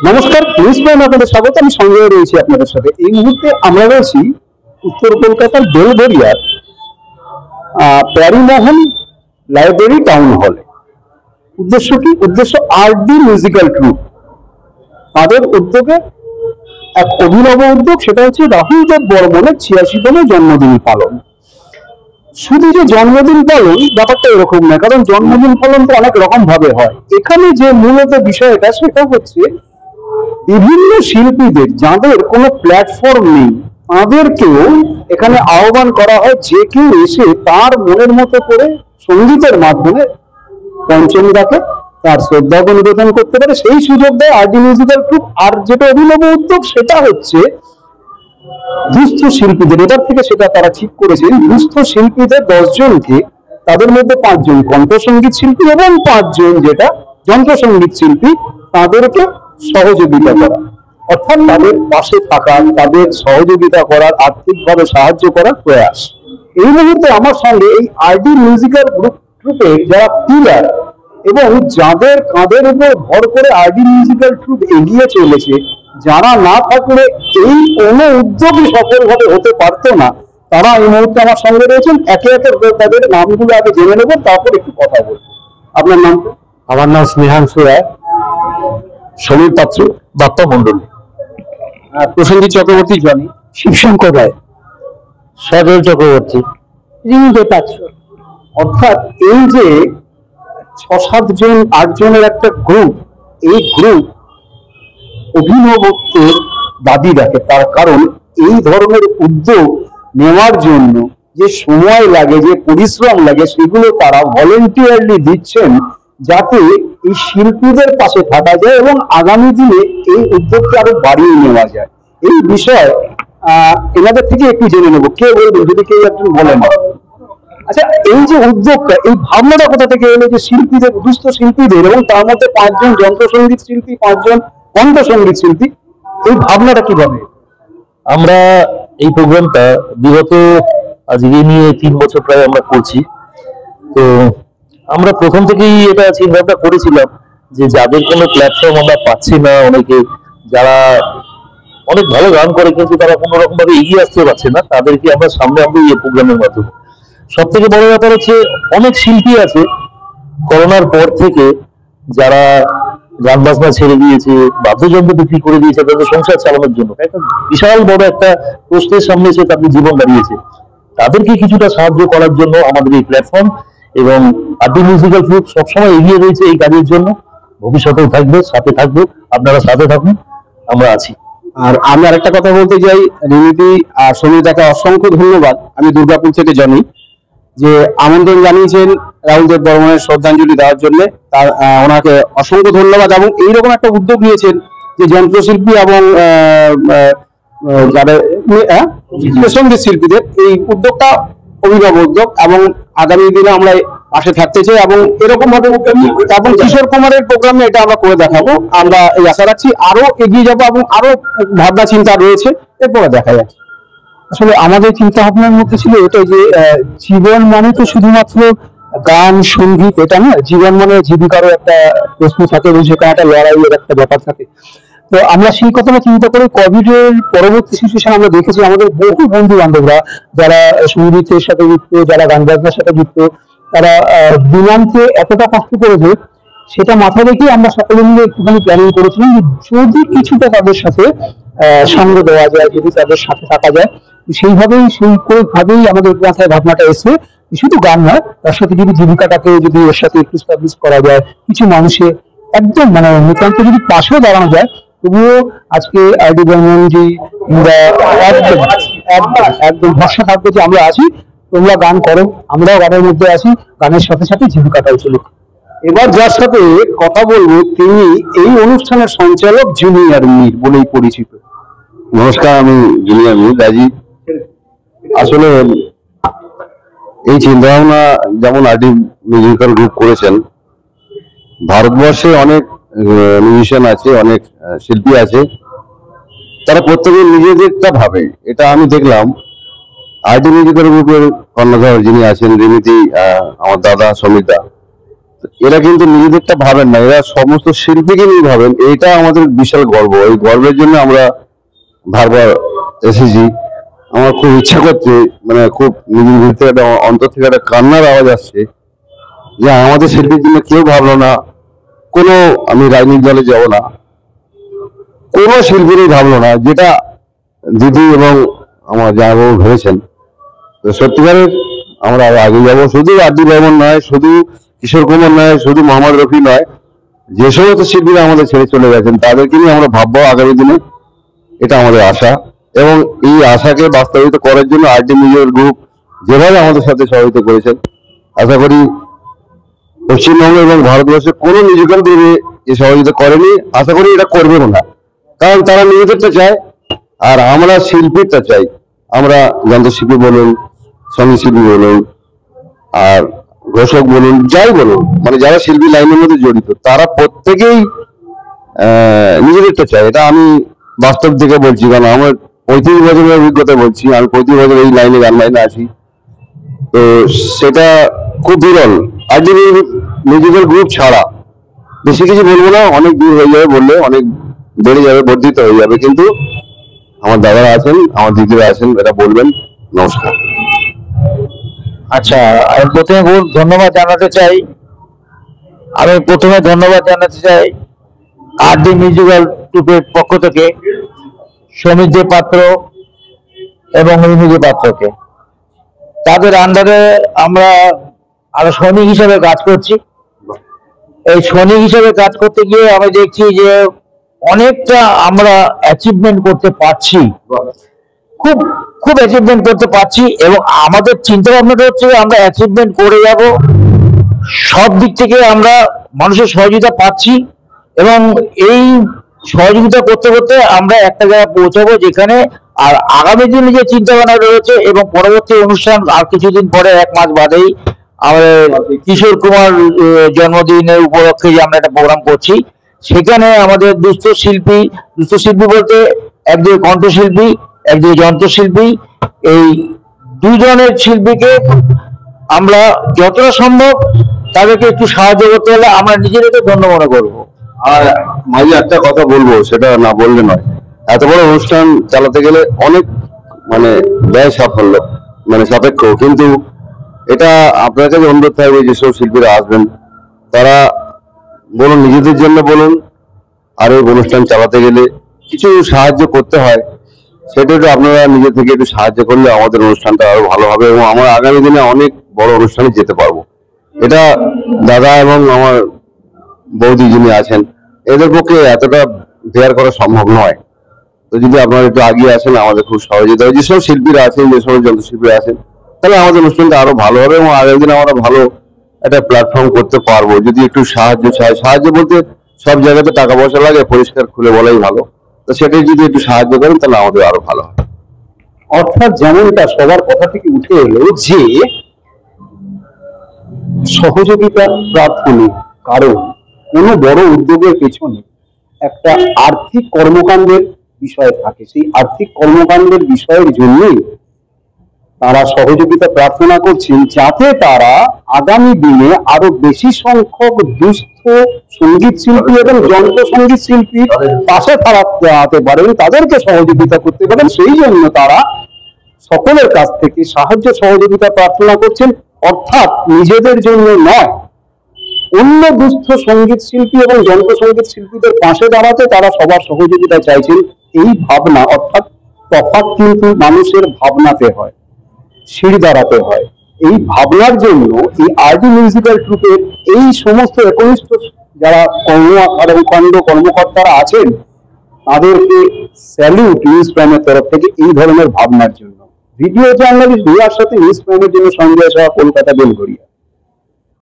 নমস্কার, নিউজ প্রাইমে আপনাদের স্বাগত। আমি সঞ্জয় রয়েছি আপনাদের সাথে। এই মুহূর্তে আমরা রয়েছি উত্তর কলকাতার বেলঘরিয়ার প্যারিমোহন লাইব্রেরি টাউন হলে। উদ্দেশ্য কি? উদ্দেশ্য আর.ডি মিউজিক্যাল ট্রুপ, তাদের উদ্যোগে এক অভিনব উদ্যোগ, সেটা হচ্ছে রাহুল দেব বর্মনের ৮৬তম জন্মদিন পালন। শুধু যে জন্মদিন পালন ব্যাপারটা এরকম না, কারণ জন্মদিন পালন তো অনেক রকম ভাবে হয়। এখানে যে মূলত বিষয়টা সেটা হচ্ছে বিভিন্ন শিল্পীদের যাদের কোনো প্ল্যাটফর্ম নেই তাদেরকেও এখানে আহ্বান করা হয়, যে কেউ এসে তার মনের মতো করে সঙ্গীতের মাধ্যমে পঞ্চমীদাকে তার শ্রদ্ধা নিবেদন করতে পারে, সেই সুযোগ দেয় আর.ডি মিউজিক্যাল গ্রুপ। আর যেটা অভিনব উদ্যোগ সেটা হচ্ছে দুস্থ শিল্পীদের, এটার থেকে সেটা তারা ঠিক করেছেন, দুস্থ শিল্পীদের 10 জনকে, তাদের মধ্যে 5 জন কণ্ঠসঙ্গীত শিল্পী এবং 5 জন যেটা যন্ত্রসঙ্গীত শিল্পী, তাদেরকে সহযোগিতা করা, অর্থাৎ তাদের পাশে থাকা, তাদের সহযোগিতা করার, আর্থিকভাবে সাহায্য করার প্রয়াস। এই মুহূর্তে আমার সঙ্গে এই আর.ডি মিউজিক্যাল গ্রুপের যারা পিলার এবং যাদের কাঁধের উপর ভর করে আর.ডি মিউজিক্যাল ট্রুপ এগিয়ে চলেছে, যারা না থাকলে এই কোনো উদ্যোগই সফলভাবে হতে পারতো না, তারা এই মুহূর্তে আমার সঙ্গে রয়েছেন। একে একে তাদের নামগুলো আগে জেনে নেব, তারপর একটু কথা বলবো। আপনার নাম? আমার নাম স্নেহাংশু রায়, সমীর পাত্র, দত্ত মন্ডল, প্রসেনজিৎ চক্রবর্তী, জনি, শিবশঙ্কর রায়, সজল চক্রবর্তী, রিঙ্গু পাত্র। অর্থাৎ এই যে 6-7 জন 8 জনের একটা গ্রুপ, এই গ্রুপ অভিনবত্বের দাবি রাখে। তার কারণ এই ধরনের উদ্যোগ নেওয়ার জন্য যে সময় লাগে, যে পরিশ্রম লাগে, সেগুলো তারা ভলেন্টিয়ারলি দিচ্ছেন, যাতে এই শিল্পীদের পাশে থাকা যায় এবং আগামী দিনে এই উদ্যোগকে আরো বাড়িয়ে নেওয়া যায়। এই বিষয়ে এনাদের থেকে একটু জেনে নেবো। কে বলবেন, যদি কেউ একজন বলেন? আচ্ছা, এই যে উদ্যোগটা, এই ভাবনাটা কোথা থেকে এলো যে শিল্পীদের, দুস্থ শিল্পীদের, এবং তার মধ্যে 5 জন যন্ত্রসঙ্গীত শিল্পী, 5 জন কণ্ঠসঙ্গীত শিল্পী, এই ভাবনাটা কিভাবে? আমরা এই প্রোগ্রামটা বিগত আজকে নিয়ে 3 বছর প্রায় আমরা করছি। তো আমরা প্রথম থেকেই এটা চিন্তা করেছিলাম যে যাদের কোনো প্ল্যাটফর্ম আমরা পাচ্ছি না, অনেকে যারা অনেক ভালো গান করে কিন্তু তারা কোনো রকম ভাবে এগিয়ে আসতে পারছে না, তাদেরকে আমরা সামনে আনবো এই প্রোগ্রামের মাধ্যমে। সব থেকে বড় ব্যাপার হচ্ছে অনেক শিল্পী আছে করোনার পর থেকে যারা গান বাজনা ছেড়ে দিয়েছে, বাদ্যযন্ত্র বিক্রি করে দিয়েছে তাদের সংসার চালানোর জন্য। একটা বিশাল বড় একটা প্রশ্নের সামনে এসে তাদের জীবন দাঁড়িয়েছে। তাদেরকে কিছুটা সাহায্য করার জন্য আমাদের এই প্ল্যাটফর্ম, এবং আর.ডি মিউজিক্যাল গ্রুপ সবসময় এগিয়ে রয়েছে এই কাজের জন্য, ভবিষ্যতেও থাকবে, সাথে থাকবে। আপনারা সাথে থাকুন, আমরা আছি। আর আমি আরেকটা কথা বলতে চাই, রিমিতি আর সমীরদাকে অসংখ্য ধন্যবাদ। আমি দুর্গাপুর থেকে জানি যে আমন্ত্রণ জানিয়েছেন রাহুল দেব বর্মনের শ্রদ্ধাঞ্জলি দেওয়ার জন্য, তার ওনাকে অসংখ্য ধন্যবাদ। এবং এইরকম একটা উদ্যোগ নিয়েছেন যে যন্ত্রশিল্পী এবং যারা সঙ্গীত শিল্পীদের, এই উদ্যোগটা অভিনব উদ্যোগ, এবং আগামী দিনে আমরা পাশে থাকতে চাই এবং এরকম ভাবে, এবং কিশোর কুমারের প্রোগ্রামে এটা আমরা করে দেখাবো। আমরা এই আশা রাখছি আরো এগিয়ে যাবো এবং আরো ভাবনা চিন্তা রয়েছে, এরপরে দেখা যাচ্ছে। আসলে আমাদের চিন্তা ভাবনার মধ্যে ছিল এটা যে জীবন মানে তো শুধুমাত্র গান সঙ্গীত এটা না, জীবন মানে জীবিকারও একটা প্রশ্ন থাকে এবং সেখানে একটা লড়াইয়ের একটা ব্যাপার থাকে। তো আমরা সেই কথাটা চিন্তা করে কোভিড এর পরবর্তী সিচুয়েশন আমরা দেখেছি আমাদের বহু বন্ধু বান্ধবরা যারা সঙ্গীতের সাথে যুক্ত, যারা গান বাজনার সাথে যুক্ত, তারা দিনান্তে এতটা কষ্ট করেছে, সেটা মাথায় রেখে আমরা সকলে মিলে একটুখানি প্ল্যানিং করেছিলাম যে যদি কিছুটা তাদের সাথে সঙ্গ দেওয়া যায়, যদি তাদের সাথে থাকা যায়, সেইভাবেই ভাবেই আমাদের মাথায় ভাবনাটা এসে শুধু গান নয়, তার সাথে যদি জীবিকাটাকে যদি এর সাথে একটু স্টাবলিশ করা যায়, কিছু মানুষের একদম মানে নিতান্ত যদি পাশেও দাঁড়ানো যায়, তবুও আজকে আর.ডি বর্মনজি একদম একদম একদম ভরসা থাকবে যে আমরা আছি, তোমরা গান করো, আমরাও গানের মধ্যে আছি, গানের সাথে সাথে জীবিকাটাও চলুক। এবার যার সাথে কথা বলবো তিনি এই অনুষ্ঠানের সঞ্চালক জুনিয়র মীর বলেই পরিচিত। নমস্কার, আমি জুনিয়র মীর রাজি। আসলে এই চিন্তা ভাবনা যেমন আর.ডি মিউজিক্যাল গ্রুপ করেছেন, ভারতবর্ষে অনেক মিউজিশিয়ান আছে, অনেক শিল্পী আছে, তারা প্রত্যেকে নিজেদেরটা ভাবে। এটা আমি দেখলাম আর.ডি মিউজিক্যাল গ্রুপের কর্ণধার যিনি আছেন রিমিতি, আমার দাদা সমীরদা, এরা কিন্তু নিজেদেরটা ভাবেন না, এরা সমস্ত শিল্পীকে নিয়ে ভাবেন। এইটা আমাদের বিশাল গর্ব। এই গর্বের জন্য আমরা বারবার এসেছি। আমার খুব ইচ্ছা করছে, মানে খুব নিজের ভিতরে একটা অন্তর থেকে একটা কান্নার আওয়াজ আসছে যে আমাদের শিল্পীর জন্য কেউ ভাবলো না। কোনো, আমি রাজনৈতিক দলে যাব না, কোনো শিল্পীরই ভাবলো না যেটা দিদি এবং আমার জামাইবাবু ভেবেছেন। তো সত্যিকারের আমরা আগে যাবো। শুধু আদি বর্মন নয়, শুধু কিশোর কুমার নয়, শুধু মোহাম্মদ রফি নয়, যে সমস্ত শিল্পীরা আমাদের ছেড়ে চলে গেছেন তাদেরকে নিয়ে আমরা ভাববো আগামী দিনে। এটা আমাদের আশা, এবং এই আশাকে বাস্তবায়িত করার জন্য আরডি মিউজিক্যাল গ্রুপ যেভাবে আমাদের সাথে সহযোগিতা করেছেন, আশা করি পশ্চিমবঙ্গ এবং ভারতবর্ষের কোনো মিউজিক্যাল গ্রুপে এই সহযোগিতা করেনি, আশা করি এটা করবেও না। কারণ তারা নিজেদেরটা চায় আর আমরা শিল্পীরটা চাই। আমরা যন্ত্রশিল্পী বলুন, সঙ্গীত শিল্পী বলুন, আর ঘোষক বলুন, যাই বলুন, মানে যারা শিল্পী লাইনের মধ্যে জড়িত তারা প্রত্যেকেই নিজেদেরটা চায়। এটা আমি বাস্তব থেকে বলছি, কারণ আমার 35 বছরের অভিজ্ঞতা বলছি। আমি 35 বছর এই লাইনে, গান লাইনে আছি। তো সেটা খুব বিরল। আর যদি মিউজিক্যাল গ্রুপ ছাড়া বেশি কিছু বলবো না, অনেক দূর হয়ে যাবে, বললে অনেক বেড়ে যাবে, বর্ধিত হয়ে যাবে। কিন্তু আমার দাদারা আছেন, আমার দিদিরা আছেন, এটা বলবেন। নমস্কার। আচ্ছা, আমি প্রথমে ধন্যবাদ জানাতে চাই। আরডি মিউজিক্যাল গ্রুপের পক্ষ থেকে সমীর দে পাত্র এবং রিমি দে পাত্রকে। তাদের আন্ডারে আমরা আরো সৈনিক হিসেবে কাজ করছি। এই সৈনিক হিসেবে কাজ করতে গিয়ে আমি দেখছি যে অনেকটা আমরা অ্যাচিভমেন্ট করতে পারছি, খুব খুব অ্যাচিভমেন্ট করতে পারছি। এবং আমাদের চিন্তা ভাবনাটা হচ্ছে আমরা অ্যাচিভমেন্ট করে যাব, সব দিক থেকে আমরা মানুষের সহযোগিতা পাচ্ছি, এবং এই সহযোগিতা করতে করতে আমরা একটা জায়গায় পৌঁছাবো যেখানে আর আগামী দিনে যে চিন্তা ভাবনা রয়েছে এবং পরবর্তী অনুষ্ঠান আর কিছুদিন পরে, 1 মাস বাদেই আমাদের কিশোর কুমার জন্মদিনের উপলক্ষে যে আমরা একটা প্রোগ্রাম করছি, সেখানে আমাদের দুস্থ শিল্পী বলতে একদিকে কণ্ঠশিল্পী, একদিকে যন্ত্রশিল্পী, এই দুজনের শিল্পীকে আমরা যতটা সম্ভব তাদেরকে একটু সাহায্য করতে হলে আমরা নিজেদেরকে ধন্য মনে করবো। আর মাঝে একটা কথা বলবো, সেটা না বললে নয়। এত বড় অনুষ্ঠান চালাতে গেলে অনেক মানে ব্যয় সাফল্য মানে সাপেক্ষ, কিন্তু এটা আপনার কাছে অনুরোধ থাকবে যেসব শিল্পীরা আসবেন তারা বলুন, নিজেদের জন্য বলুন, আর এই অনুষ্ঠান চালাতে গেলে কিছু সাহায্য করতে হয়, সেটা একটু আপনারা নিজে থেকে একটু সাহায্য করলে আমাদের অনুষ্ঠানটা আরো ভালো হবে এবং আমরা আগামী দিনে অনেক বড় অনুষ্ঠানে যেতে পারবো। এটা দাদা এবং আমার বৌদি যিনি আছেন এদের পক্ষে এতটা বেয়ার করা সম্ভব নয়। তো যদি আপনারা একটু আগিয়ে আসেন আমাদের খুব সহযোগিতা হবে। যেসব শিল্পীরা আছেন, যেসব যন্ত্রশিল্পীরা আছেন, তাহলে আমাদের অনুষ্ঠানটা আরো ভালো হবে এবং আগামী দিনে আমরা ভালো একটা প্ল্যাটফর্ম করতে পারবো। যদি একটু সাহায্য চাই, সাহায্য বলতে সব জায়গাতে টাকা পয়সা লাগে, পরিষ্কার খুলে বলাই ভালো। তো সেটাই যদি একটু সাহায্য করেন তাহলে আমাদের আরো ভালো হবে। অর্থাৎ যেমনটা সবার কথা থেকে উঠে এলো যে সহযোগিতা প্রাথমিক, কারণ কোনো বড় উদ্যোগের পেছনে একটা আর্থিক কর্মকাণ্ডের বিষয় থাকে। সেই আর্থিক কর্মকাণ্ডের বিষয়ের জন্যই তারা সহযোগিতা প্রার্থনা করছেন, যাতে তারা আগামী দিনে আরো বেশি সংখ্যক দুস্থ সঙ্গীত শিল্পী এবং যন্ত্র সঙ্গীত শিল্পীর পাশে দাঁড়াতে পারেন, তাদেরকে সহযোগিতা করতে পারেন। সেই জন্য তারা সকলের কাছ থেকে সাহায্য সহযোগিতা প্রার্থনা করছেন, অর্থাৎ নিজেদের জন্য নয়, অন্য দুস্থ সঙ্গীত শিল্পী এবং যন্ত্র সঙ্গীত শিল্পীদের পাশে দাঁড়াতে তারা সবার সহযোগিতা চাইছেন। এই ভাবনা, অর্থাৎ তফাৎ কিন্তু মানুষের ভাবনাতে হয়, সিঁড়ি দাঁড়াতে হয়। এই ভাবনার জন্য এই আরডি মিউজিক্যাল গ্রুপের এই সমস্ত একনিষ্ঠ যারা কর্মকর্তারা আছেন তাদেরকে স্যালিউট নিউজ প্রাইমের তরফ থেকে এই ধরনের ভাবনার জন্য। ভিডিও জার্নালিস্ট ভূয়ার সাথে নিউজ প্রাইমের জন্য সঞ্জয় সাহা, কলকাতা, বেলঘরিয়া।